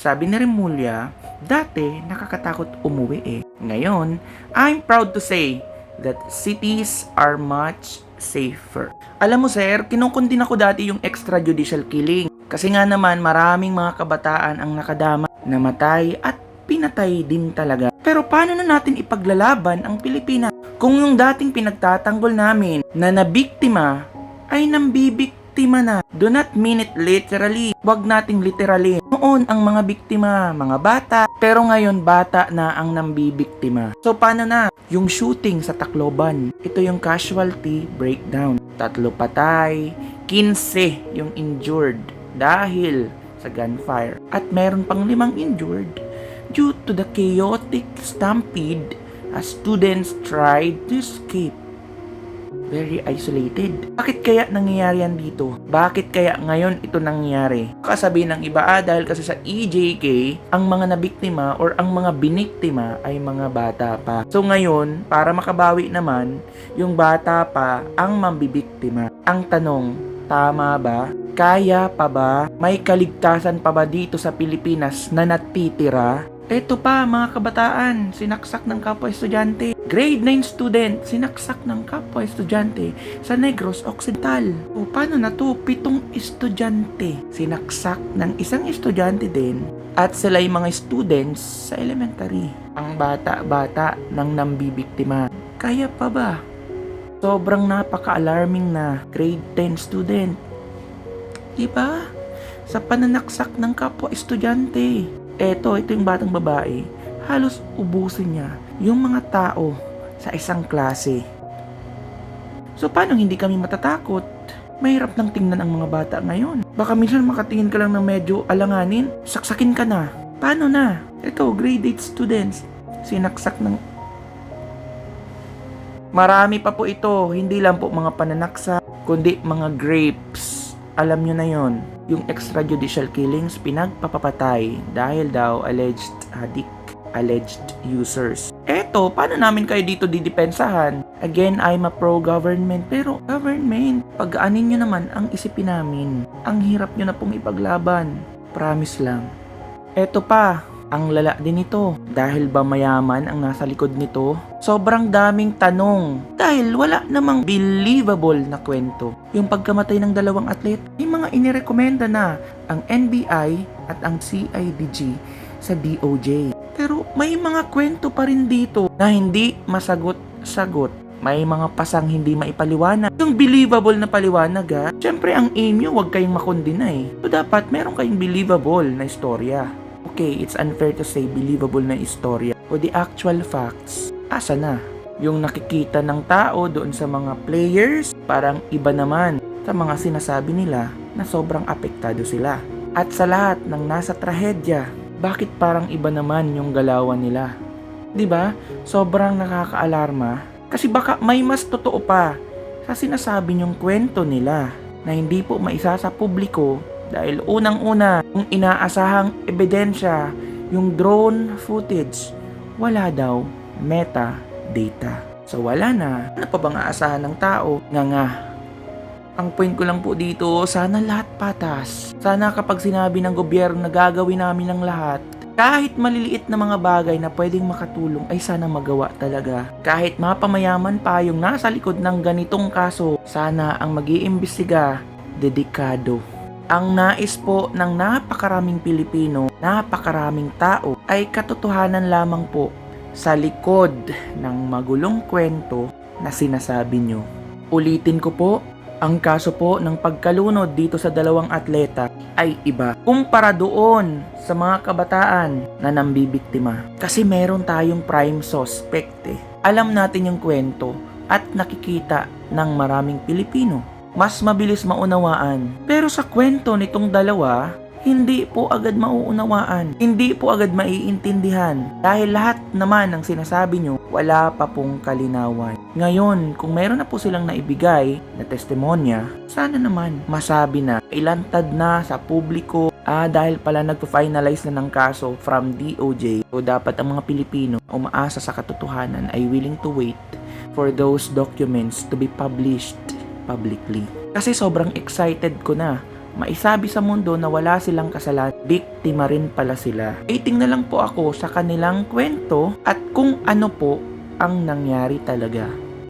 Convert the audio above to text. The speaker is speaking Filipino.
Sabi ni Remulla, dati nakakatakot umuwi eh. Ngayon, I'm proud to say that cities are much safer. Alam mo sir, kinukundin ako dati yung extrajudicial killing. Kasi nga naman maraming mga kabataan ang nakadama, namatay at pinatay din talaga. Pero paano na natin ipaglalaban ang Pilipinas kung yung dating pinagtatanggol namin na nabiktima ay nambibiktima na? Do not mean it literally. Wag nating literally. Noon ang mga biktima, mga bata, pero ngayon bata na ang nambibiktima. So paano na? Yung shooting sa Tacloban, ito yung casualty breakdown. 3 patay, 15 yung injured dahil sa gunfire. At meron pang 5 injured due to the chaotic stampede as students tried to escape. Very isolated. Bakit kaya nangyayari yan dito? Bakit kaya ngayon ito nangyayari? Kasabi ng iba, dahil kasi sa EJK, ang mga nabiktima or ang mga biniktima ay mga bata pa. So ngayon, para makabawi naman, yung bata pa ang mambibiktima. Ang tanong, tama ba? Kaya pa ba? May kaligtasan pa ba dito sa Pilipinas na natitira? Eto pa mga kabataan, sinaksak ng kapwa estudyante. Grade 9 student, sinaksak ng kapwa estudyante sa Negros Occidental. O paano na to? 7 estudyante sinaksak ng isang estudyante din. At sila yung mga students sa elementary. Ang bata-bata ng nambibiktima. Kaya pa ba? Sobrang napaka-alarming na grade 10 student. Diba? Sa pananaksak ng kapwa estudyante. Ito yung batang babae, halos ubusin niya yung mga tao sa isang klase. So paano hindi kami matatakot? Mahirap nang tingnan ang mga bata ngayon. Baka minsan makatingin ka lang ng medyo alanganin, saksakin ka na. Paano na? Ito, grade 8 students, sinaksak ng... Marami pa po ito, hindi lang po mga pananaksak, kundi mga grapes. Alam nyo na yon. Yung extrajudicial killings, pinagpapapatay dahil daw alleged addict, alleged users. Eto, paano namin kayo dito didepensahan? Again, I'm a pro-government, pero government, pag-aanin nyo naman ang isipin namin. Ang hirap nyo na pong ipaglaban. Promise lang. Eto pa, ang lala din ito. Dahil ba mayaman ang nasa likod nito? Sobrang daming tanong. Dahil wala namang believable na kwento. Yung pagkamatay ng 2 atlet, may mga inirekomenda na ang NBI at ang CIDG sa DOJ. Pero may mga kwento pa rin dito na hindi masagot-sagot. May mga pasang hindi maipaliwanag. Yung believable na paliwanag syempre ang aim nyo wag kayong makondinay. So dapat meron kayong believable na istorya. Okay, it's unfair to say believable na istorya. O the actual facts, asa na? Yung nakikita ng tao doon sa mga players, parang iba naman sa mga sinasabi nila na sobrang apektado sila. At sa lahat ng nasa trahedya, bakit parang iba naman yung galawan nila? 'Di ba? Sobrang nakakaalarma kasi baka may mas totoo pa sa sinasabi niyong kwento nila na hindi po maisa sa publiko. Dahil unang-una, yung inaasahang ebidensya, yung drone footage, wala daw metadata. So wala na. Ano pa bang aasahan ng tao? Nga. Ang point ko lang po dito, sana lahat patas. Sana kapag sinabi ng gobyerno na gagawin namin ang lahat, kahit maliliit na mga bagay na pwedeng makatulong ay sana magawa talaga. Kahit mapamayaman pa yung nasa likod ng ganitong kaso, sana ang mag-iimbestiga, dedikado. Ang nais po ng napakaraming Pilipino, napakaraming tao ay katotohanan lamang po sa likod ng magulong kwento na sinasabi nyo. Ulitin ko po, ang kaso po ng pagkalunod dito sa 2 atleta ay iba kumpara doon sa mga kabataan na nambibiktima. Kasi meron tayong prime suspect Alam natin yung kwento at nakikita ng maraming Pilipino. Mas mabilis maunawaan. Pero sa kwento nitong dalawa, hindi po agad mauunawaan. Hindi po agad maiintindihan. Dahil lahat naman ng sinasabi nyo, wala pa pong kalinawan. Ngayon, kung meron na po silang naibigay na testimonya, sana naman masabi na, ilantad na sa publiko, dahil pala nagpo-finalize na ng kaso from DOJ. So dapat ang mga Pilipino umaasa sa katotohanan ay willing to wait for those documents to be published publicly. Kasi sobrang excited ko na maisabi sa mundo na wala silang kasalanan, biktima rin pala sila. Waiting na lang po ako sa kanilang kwento at kung ano po ang nangyari talaga.